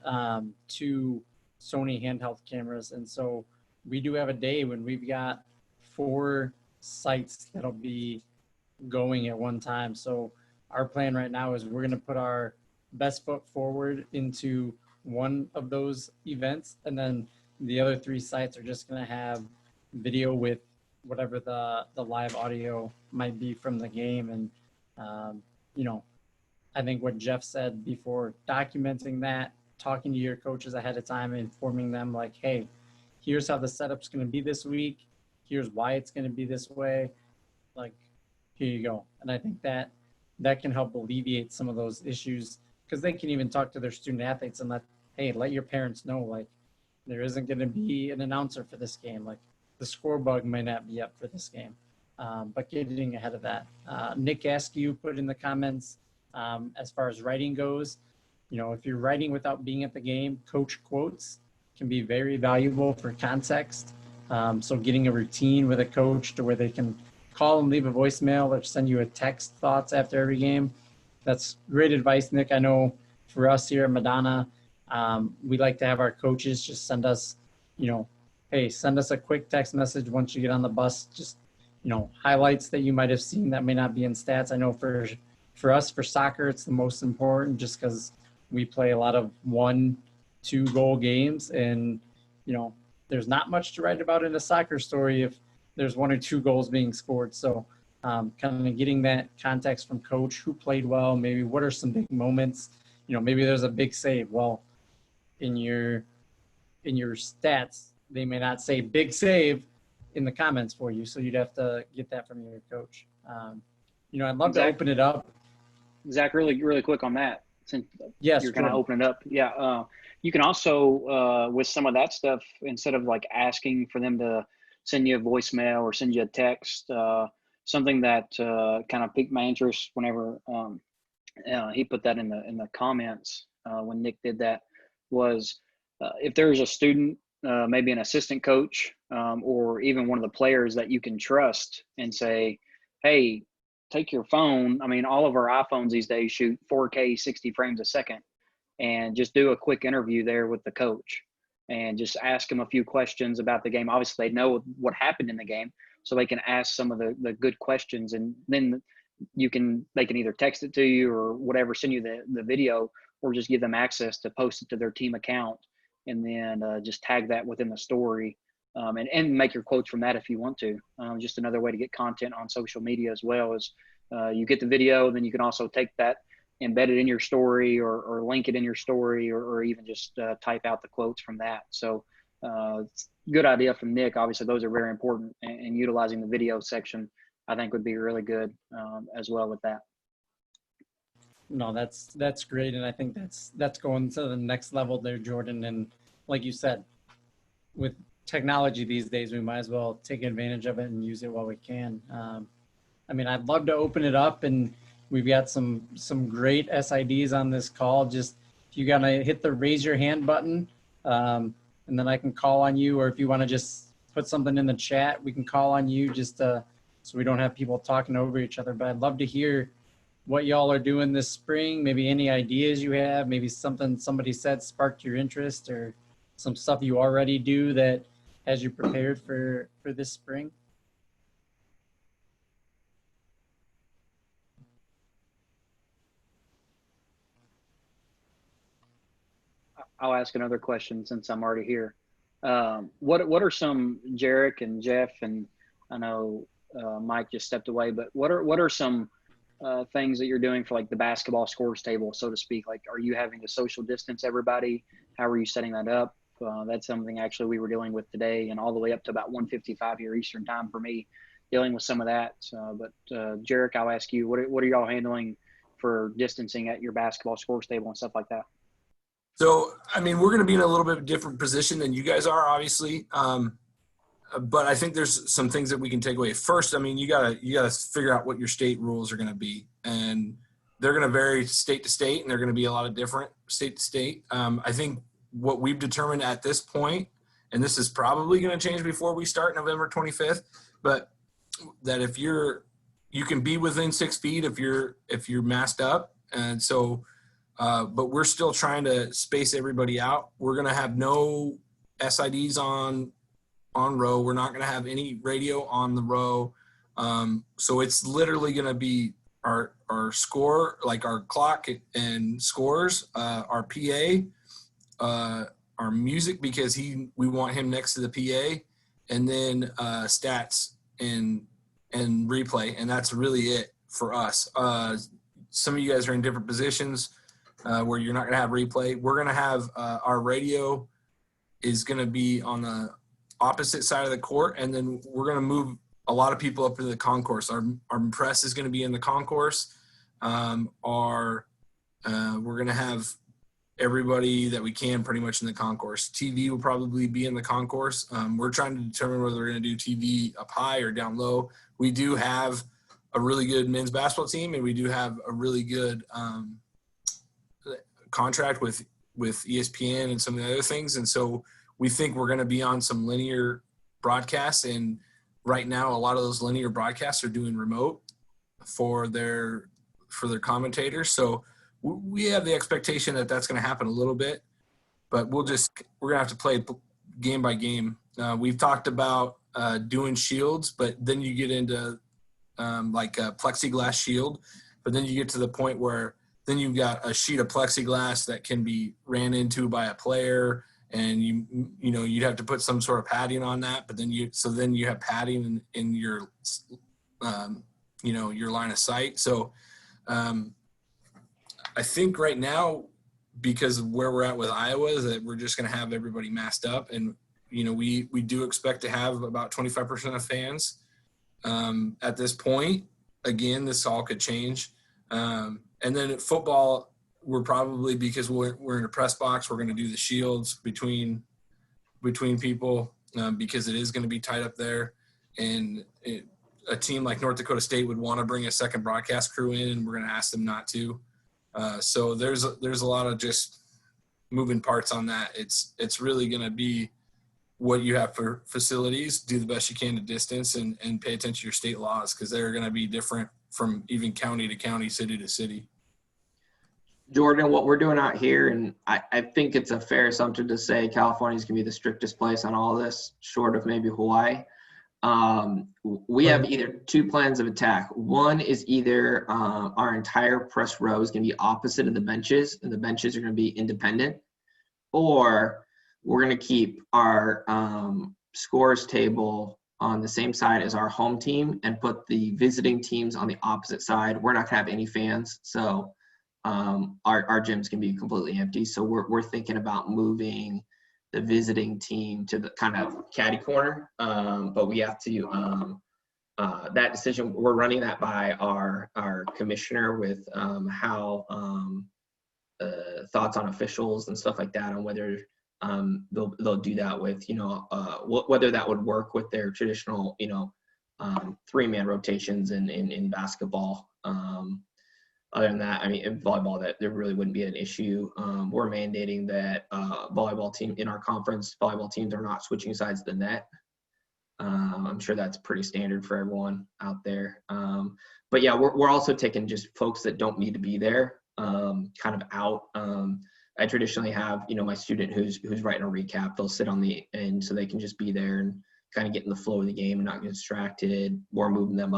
2 Sony handheld cameras. And so we do have a day when we've got 4 sites that'll be going at one time. So our plan right now is we're going to put our best foot forward into one of those events, and then the other 3 sites are just going to have video with whatever the live audio might be from the game. And I think what Jeff said before, documenting that, talking to your coaches ahead of time, informing them like, hey, here's how the setup's going to be this week. Here's why it's going to be this way. Like, here you go. And I think that can help alleviate some of those issues, because they can even talk to their student athletes and let your parents know, like, there isn't going to be an announcer for this game. Like, the score bug might not be up for this game. but getting ahead of that. Nick Askew put in the comments, as far as writing goes, you know, if you're writing without being at the game, coach quotes can be very valuable for context. So getting a routine with a coach to where they can call and leave a voicemail or send you a text thoughts after every game. That's great advice, Nick. I know for us here at Madonna, we like to have our coaches just send us, you know, hey, send us a quick text message once you get on the bus, just, you know, highlights that you might have seen that may not be in stats. I know for us, for soccer, it's the most important just because we play a lot of 1-2 goal games, and, you know, there's not much to write about in a soccer story if there's 1 or 2 goals being scored. So kind of getting that context from coach, who played well, maybe what are some big moments, you know, maybe there's a big save. Well, in your stats, they may not say big save in the comments for you. So you'd have to get that from your coach. You know, I'd love to open it up. Zach, really quick on that, since Yes, you're going to open it up. Yeah. You can also, with some of that stuff, instead of like asking for them to send you a voicemail or send you a text, something that kind of piqued my interest whenever he put that in the comments when Nick did that was if there's a student, maybe an assistant coach, or even one of the players that you can trust and say, hey, take your phone. I mean, all of our iPhones these days shoot 4K 60 frames a second, and just do a quick interview there with the coach and just ask them a few questions about the game. Obviously they know what happened in the game, so they can ask some of the good questions, and then they can either text it to you or whatever, send you the video, or just give them access to post it to their team account, and then just tag that within the story, and make your quotes from that if you want to. Just another way to get content on social media as well is you get the video, then you can also take that, embed it in your story, or link it in your story, or even just type out the quotes from that. So good idea from Nick. Obviously those are very important, and utilizing the video section I think would be really good as well with that. No, that's great. And I think that's going to the next level there, Jordan. And like you said, with technology these days, we might as well take advantage of it and use it while we can. I mean, I'd love to open it up, and we've got some great SIDs on this call. Just if you gotta hit the raise your hand button, and then I can call on you, or if you want to just put something in the chat, we can call on you just so we don't have people talking over each other. But I'd love to hear what y'all are doing this spring, maybe any ideas you have, maybe something somebody said sparked your interest, or some stuff you already do that has you prepared for this spring. I'll ask another question since I'm already here. What are some, Jerek and Jeff, and I know Mike just stepped away, but what are some things that you're doing for like the basketball scores table, so to speak? Like, are you having to social distance everybody? How are you setting that up? That's something actually we were dealing with today, and all the way up to about 1:55 here Eastern time for me, dealing with some of that. But Jerek, I'll ask you, what are y'all handling for distancing at your basketball scores table and stuff like that? So, I mean, we're going to be in a little bit different position than you guys are, obviously. But I think there's some things that we can take away. First, I mean, you gotta figure out what your state rules are going to be, and they're going to vary state to state, and they're going to be a lot of different state to state. I think what we've determined at this point, and this is probably going to change before we start November 25th, but that if you can be within 6 feet if you're masked up, and so. But we're still trying to space everybody out. We're going to have no SIDs on row. We're not going to have any radio on the row. So it's literally going to be our score, like our clock and scores, our PA, our music, because we want him next to the PA, and then stats and replay. And that's really it for us. Some of you guys are in different positions. Where you're not going to have replay. We're going to have our radio is going to be on the opposite side of the court, and then we're going to move a lot of people up into the concourse. Our press is going to be in the concourse. We're going to have everybody that we can pretty much in the concourse. TV will probably be in the concourse. We're trying to determine whether we're going to do TV up high or down low. We do have a really good men's basketball team, and we do have a really good contract with ESPN and some of the other things. And so we think we're going to be on some linear broadcasts. And right now, a lot of those linear broadcasts are doing remote for their commentators. So we have the expectation that that's going to happen a little bit, but we're going to have to play game by game. We've talked about doing shields, but then you get into like a plexiglass shield, but then you get to the point where then you've got a sheet of plexiglass that can be ran into by a player, and you'd have to put some sort of padding on that, but then you have padding in your your line of sight. So I think right now, because of where we're at with Iowa, is that we're just going to have everybody masked up, and we do expect to have about 25% of fans at this point. Again, this all could change. And then at football, we're probably, because we're in a press box, we're going to do the shields between people because it is going to be tight up there. And a team like North Dakota State would want to bring a second broadcast crew in, and we're going to ask them not to. So there's a lot of just moving parts on that. It's really going to be what you have for facilities, do the best you can to distance, and pay attention to your state laws, because they're going to be different from even county to county, city to city. Jordan, what we're doing out here, and I think it's a fair assumption to say California is going to be the strictest place on all this, short of maybe Hawaii. We have either two plans of attack. One is either our entire press row is going to be opposite of the benches, and the benches are going to be independent, or we're going to keep our scores table on the same side as our home team and put the visiting teams on the opposite side. We're not going to have any fans, so our gyms can be completely empty. So we're thinking about moving the visiting team to the kind of caddy corner, but we have to that decision, we're running that by our commissioner with how thoughts on officials and stuff like that, on whether they'll do that with whether that would work with their traditional 3-man rotations in basketball. Other than that, I mean, in volleyball, that there really wouldn't be an issue. We're mandating that volleyball team in our conference, volleyball teams are not switching sides of the net. I'm sure that's pretty standard for everyone out there. But yeah, we're also taking just folks that don't need to be there, kind of out. I traditionally have, my student who's writing a recap, they'll sit on the end so they can just be there and kind of get in the flow of the game and not get distracted. We're moving them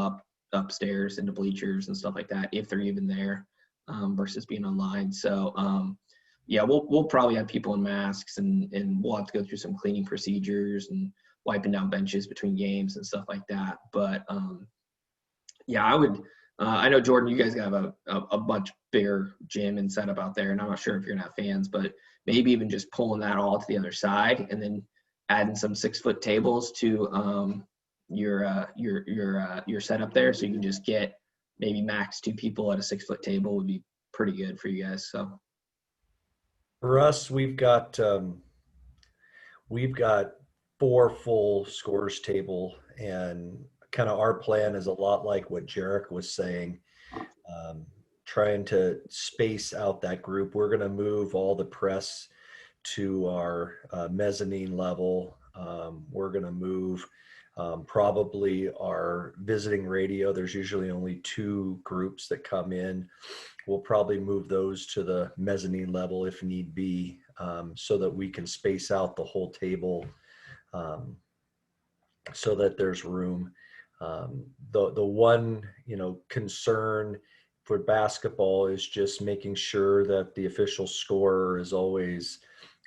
upstairs into bleachers and stuff like that, if they're even there, versus being online. So yeah, we'll probably have people in masks, and we'll have to go through some cleaning procedures and wiping down benches between games and stuff like that. But yeah, I would. I know, Jordan, you guys have a much bigger gym and setup out there, and I'm not sure if you're gonna have fans, but maybe even just pulling that all to the other side and then adding some 6-foot tables to your setup there, so you can just get maybe max 2 people at a 6-foot table would be pretty good for you guys. So for us, we've got 4 full scores table, and kind of our plan is a lot like what Jerek was saying, trying to space out that group. We're going to move all the press to our mezzanine level. We're going to move probably our visiting radio. There's usually only 2 groups that come in. We'll probably move those to the mezzanine level if need be, so that we can space out the whole table, so that there's room. The one, concern for basketball is just making sure that the official scorer is always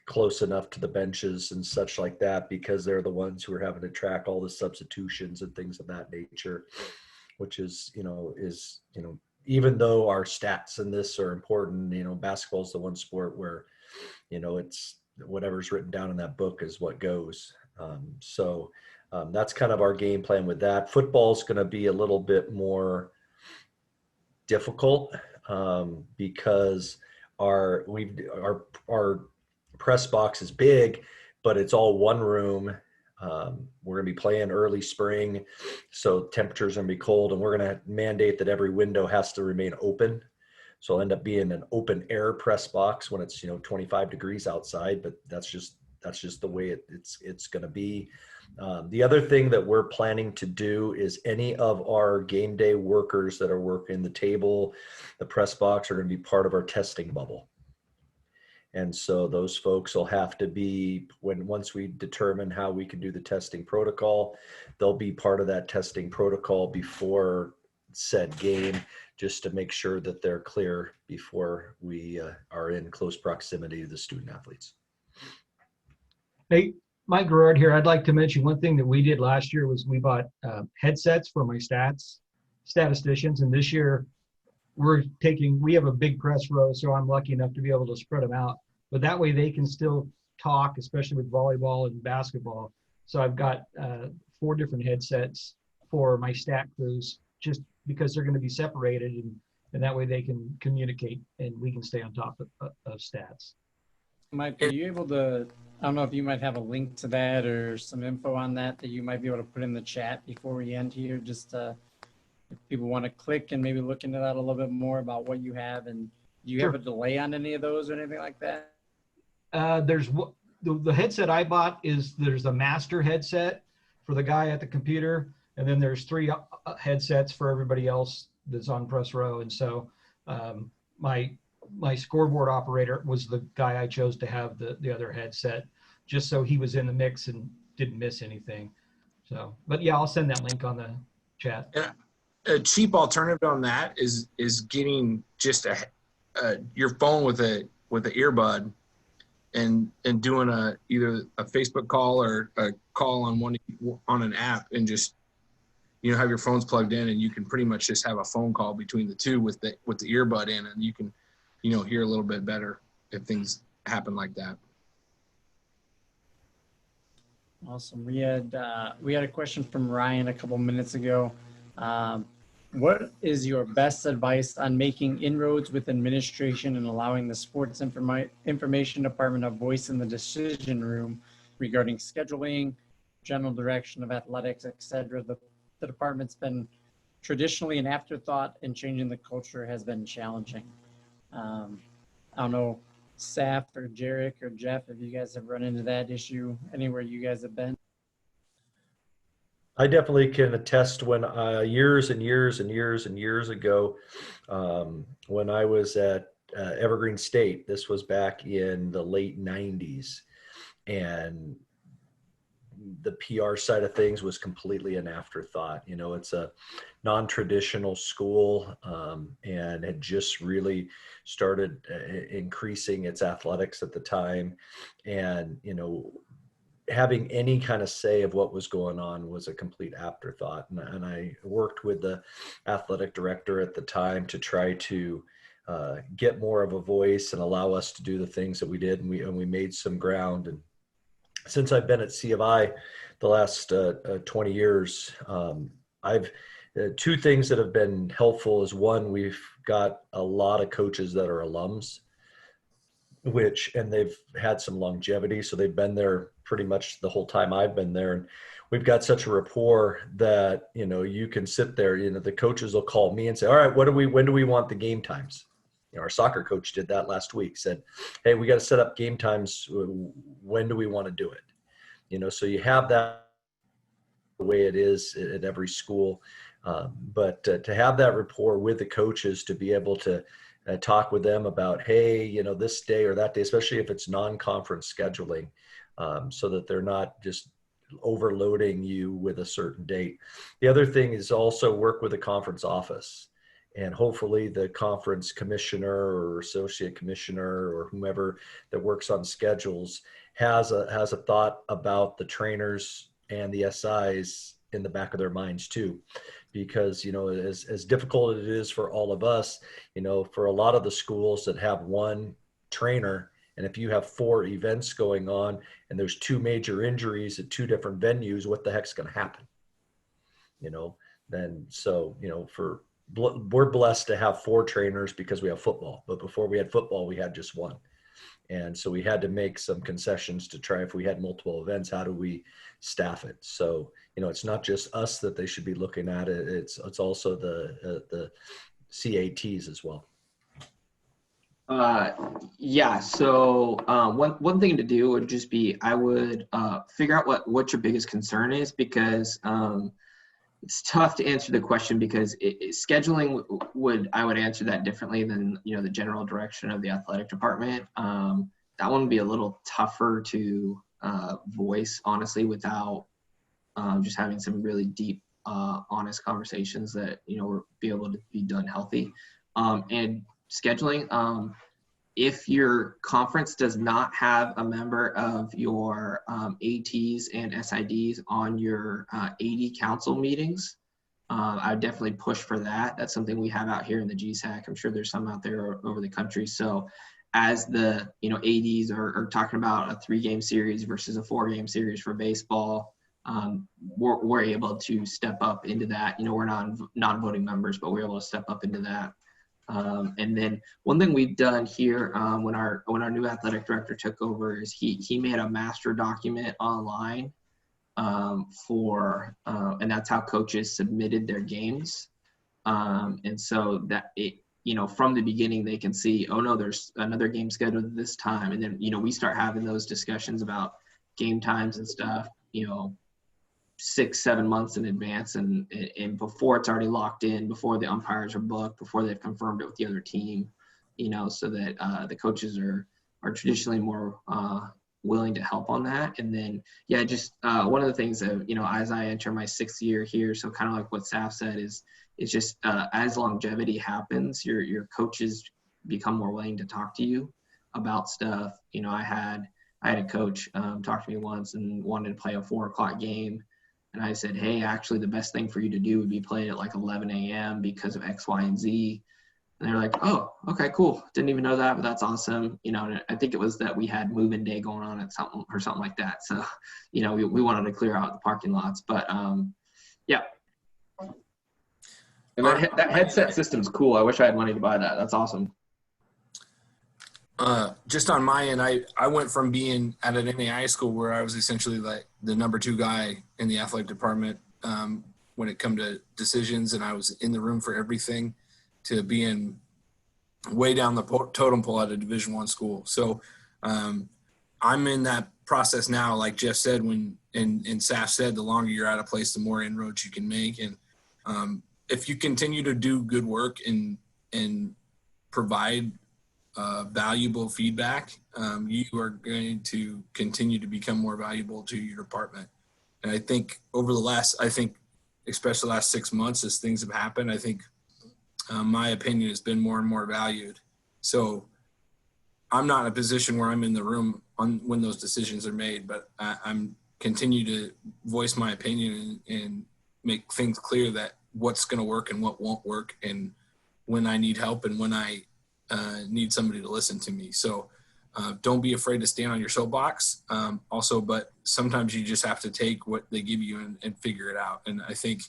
close enough to the benches and such like that, because they're the ones who are having to track all the substitutions and things of that nature, which is, even though our stats in this are important, basketball is the one sport where, it's whatever's written down in that book is what goes. So that's kind of our game plan with that. Football is going to be a little bit more difficult because our press box is big, but it's all one room. We're going to be playing early spring, so temperatures are going to be cold, and we're going to mandate that every window has to remain open. So it'll end up being an open air press box when it's 25 degrees outside, but that's just the way it's going to be. The other thing that we're planning to do is any of our game day workers that are working the table, the press box, are going to be part of our testing bubble. And so those folks will have to be, once we determine how we can do the testing protocol, they'll be part of that testing protocol before said game, just to make sure that they're clear before we are in close proximity to the student athletes. Hey, Mike Gerard here. I'd like to mention one thing that we did last year was we bought headsets for my statisticians, and this year we have a big press row, so I'm lucky enough to be able to spread them out. But that way they can still talk, especially with volleyball and basketball. So I've got 4 different headsets for my stat crews, just because they're going to be separated, and that way they can communicate and we can stay on top of stats. Mike, are you able to, I don't know if you might have a link to that or some info on that you might be able to put in the chat before we end here, just if people want to click and maybe look into that a little bit more about what you have, and do you have a delay on any of those or anything like that? There's the headset I bought there's a master headset for the guy at the computer, and then there's 3 headsets for everybody else that's on press row. And so my scoreboard operator was the guy I chose to have the other headset, just so he was in the mix and didn't miss anything. So, but yeah, I'll send that link on the chat. Yeah. A cheap alternative on that is getting just your phone with a earbud and doing either a Facebook call or a call on an app, and just have your phones plugged in, and you can pretty much just have a phone call between the two with the earbud in, and you can hear a little bit better if things happen like that. Awesome. We had a question from Ryan a couple minutes ago. What is your best advice on making inroads with administration and allowing the sports information department a voice in the decision room regarding scheduling, general direction of athletics, etc.? The department's been traditionally an afterthought, and changing the culture has been challenging. I don't know, Saf or Jerek or Jeff, if you guys have run into that issue anywhere you guys have been. I definitely can attest when years and years and years and years ago, when I was at Evergreen State, this was back in the late 90s, and the PR side of things was completely an afterthought. It's a non-traditional school, and had just really started increasing its athletics at the time. And, having any kind of say of what was going on was a complete afterthought. And I worked with the athletic director at the time to try to get more of a voice and allow us to do the things that we did. And we made some ground. And since I've been at C of I the last 20 years, I've 2 things that have been helpful is, one, we've got a lot of coaches that are alums, and they've had some longevity. So they've been there pretty much the whole time I've been there. And we've got such a rapport that, you can sit there, the coaches will call me and say, all right, when do we want the game times? Our soccer coach did that last week, said, hey, we got to set up game times. When do we want to do it? So you have that the way it is at every school. But to have that rapport with the coaches, to be able to talk with them about, hey, this day or that day, especially if it's non-conference scheduling, so that they're not just overloading you with a certain date. The other thing is also work with the conference office, and hopefully the conference commissioner or associate commissioner or whomever that works on schedules has a thought about the trainers and the SIs in the back of their minds too. Because, as difficult as it is for all of us, for a lot of the schools that have one trainer, and if you have 4 events going on and there's 2 major injuries at 2 different venues, what the heck's going to happen? Then, so, we're blessed to have 4 trainers because we have football, but before we had football, we had just 1. And so we had to make some concessions to try, if we had multiple events, how do we staff it? So, it's not just us that they should be looking at it. It's also the CATs as well. Yeah. So one thing to do would just be, I would figure out what your biggest concern is, because it's tough to answer the question, because scheduling I would answer that differently than the general direction of the athletic department. That one would be a little tougher to voice, honestly, without just having some really deep, honest conversations that will be able to be done healthy. And scheduling, if your conference does not have a member of your ATs and SIDs on your AD council meetings, I would definitely push for that. That's something we have out here in the GSAC. I'm sure there's some out there over the country. So as the ADs are talking about a 3-game series versus a 4-game series for baseball, we're able to step up into that. We're non-voting members, but we're able to step up into that. And then one thing we've done here, when our new athletic director took over, is he made a master document online and that's how coaches submitted their games. And so that from the beginning, they can see, oh no, there's another game scheduled at this time. And then, we start having those discussions about game times and stuff, 6-7 months in advance, and before it's already locked in, before the umpires are booked, before they've confirmed it with the other team, so that the coaches are traditionally more willing to help on that. And then, just one of the things that, as I enter my 6th year here, so kind of like what Saf said, is just as longevity happens, your coaches become more willing to talk to you about stuff. I had a coach talk to me once and wanted to play a 4:00 game. And I said, hey, actually, the best thing for you to do would be play at like 11 a.m. because of X, Y, and Z. And they're like, oh, okay, cool. Didn't even know that, but that's awesome. And I think it was that we had move-in day going on at something like that. So, we wanted to clear out the parking lots. But, yeah. And that headset system's cool. I wish I had money to buy that. That's awesome. Just on my end, I went from being at an NAIA school where I was essentially like the number 2 guy in the athletic department when it come to decisions, and I was in the room for everything, to being way down the totem pole at a Division I school. So I'm in that process now, like Jeff said, and Saf said, the longer you're at a place, the more inroads you can make. And if you continue to do good work and provide valuable feedback, you are going to continue to become more valuable to your department. And I think especially the last 6 months, as things have happened, I think my opinion has been more and more valued. So I'm not in a position where I'm in the room when those decisions are made, but I'm continue to voice my opinion and make things clear that what's going to work and what won't work, and when I need help and when I need somebody to listen to me. So don't be afraid to stand on your soapbox. But sometimes you just have to take what they give you and figure it out. And I think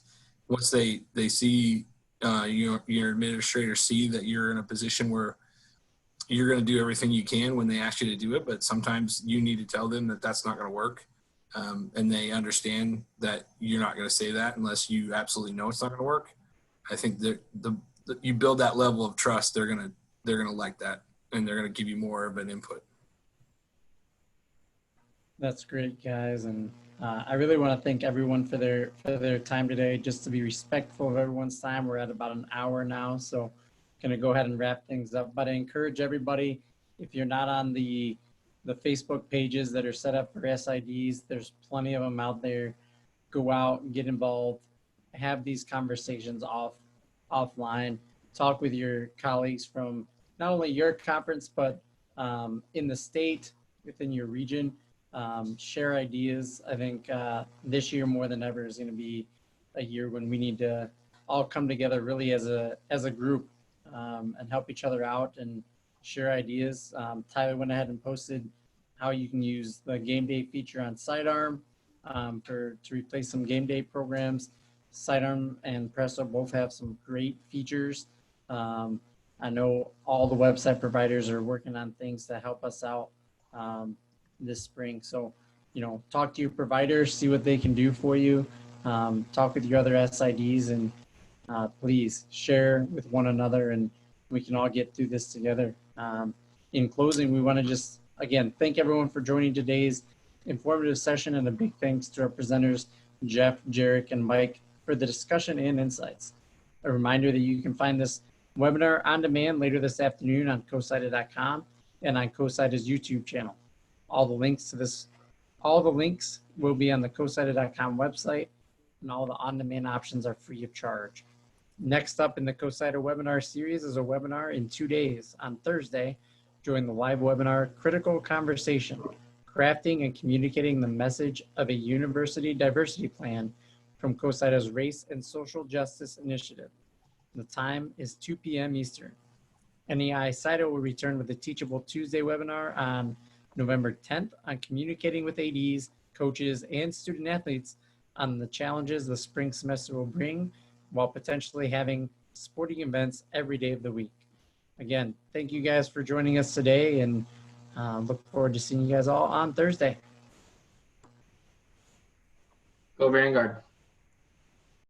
once they see your administrators see that you're in a position where you're going to do everything you can when they ask you to do it, but sometimes you need to tell them that that's not going to work. And they understand that you're not going to say that unless you absolutely know it's not going to work. I think that you build that level of trust, they're going to like that, and they're going to give you more of an input. That's great, guys. And I really want to thank everyone for their time today. Just to be respectful of everyone's time, we're at about an hour now, so going to go ahead and wrap things up. But I encourage everybody, if you're not on the Facebook pages that are set up for SIDs, there's plenty of them out there. Go out and get involved, have these conversations offline, talk with your colleagues from not only your conference, but in the state, within your region. Share ideas. I think this year more than ever is going to be a year when we need to all come together really as a group and help each other out and share ideas. Tyler went ahead and posted how you can use the game day feature on Sidearm to replace some game day programs. Sidearm and Presto both have some great features. I know all the website providers are working on things to help us out this spring. So, talk to your providers, see what they can do for you. Talk with your other SIDs, and please share with one another, and we can all get through this together. In closing, we want to just, again, thank everyone for joining today's informative session, and a big thanks to our presenters, Jeff, Jerek, and Mike, for the discussion and insights. A reminder that you can find this webinar on demand later this afternoon on CoSIDA.com and on CoSIDA's YouTube channel. All the links will be on the CoSIDA.com website, and all the on-demand options are free of charge. Next up in the CoSIDA webinar series is a webinar in 2 days. On Thursday, join the live webinar, Critical Conversation, Crafting and Communicating the Message of a University Diversity Plan from CoSIDA's Race and Social Justice Initiative. The time is 2 p.m. Eastern. NAIA-SIDA will return with the Teachable Tuesday webinar on November 10th on communicating with ADs, coaches, and student athletes on the challenges the spring semester will bring, while potentially having sporting events every day of the week. Again, thank you guys for joining us today, and look forward to seeing you guys all on Thursday. Go Vanguard.